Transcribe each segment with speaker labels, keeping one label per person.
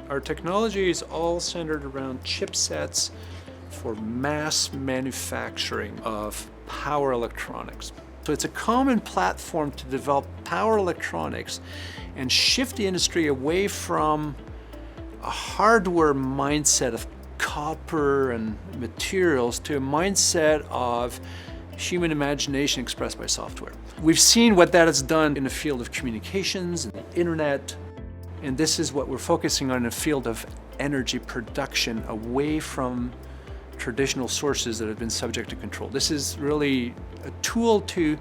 Speaker 1: Our technology is all centered around chipsets for mass manufacturing of power electronics. So it's a common platform to develop power electronics and shift the industry away from a hardware mindset of copper and materials to a mindset of human imagination expressed by software. We've seen what that has done in the field of communications and the internet, and this is what we're focusing on in the field of energy production away from traditional sources that have been subject to control. This is really a tool to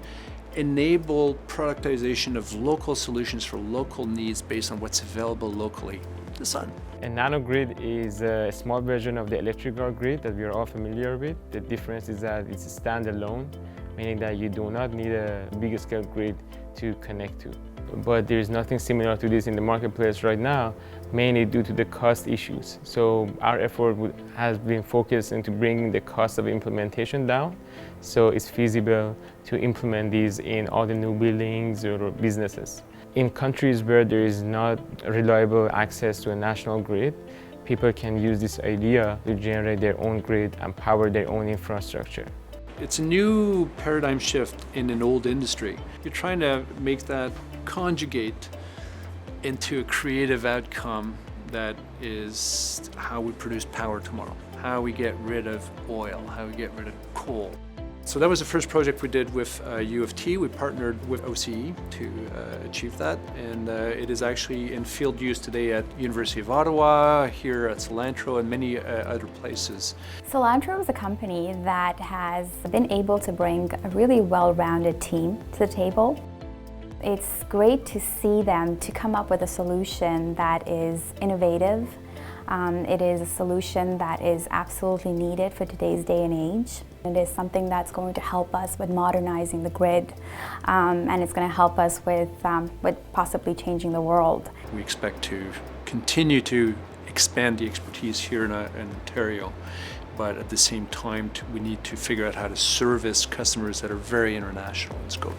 Speaker 1: enable productization of local solutions for local needs based on what's available locally. The sun.
Speaker 2: A nanogrid is a small version of the electrical grid that we are all familiar with. The difference is that it's a standalone, meaning that you do not need a big scale grid to connect to. But there is nothing similar to this in the marketplace right now, mainly due to the cost issues. So our effort has been focused into bringing the cost of implementation down, so it's feasible to implement these in all the new buildings or businesses. In countries where there is not reliable access to a national grid, people can use this idea to generate their own grid and power their own infrastructure.
Speaker 1: It's a new paradigm shift in an old industry. You're trying to make that conjugate into a creative outcome that is how we produce power tomorrow, how we get rid of oil, how we get rid of coal. So that was the first project we did with U of T. We partnered with OCE to achieve that, and it is actually in field use today at University of Ottawa, here at Solantro, and many other places.
Speaker 3: Solantro is a company that has been able to bring a really well-rounded team to the table. It's great to see them to come up with a solution that is innovative. It is a solution that is absolutely needed for today's day and age. It is something that's going to help us with modernizing the grid, and it's going to help us with possibly changing the world.
Speaker 1: We expect to continue to expand the expertise here in Ontario, but at the same time we need to figure out how to service customers that are very international in scope.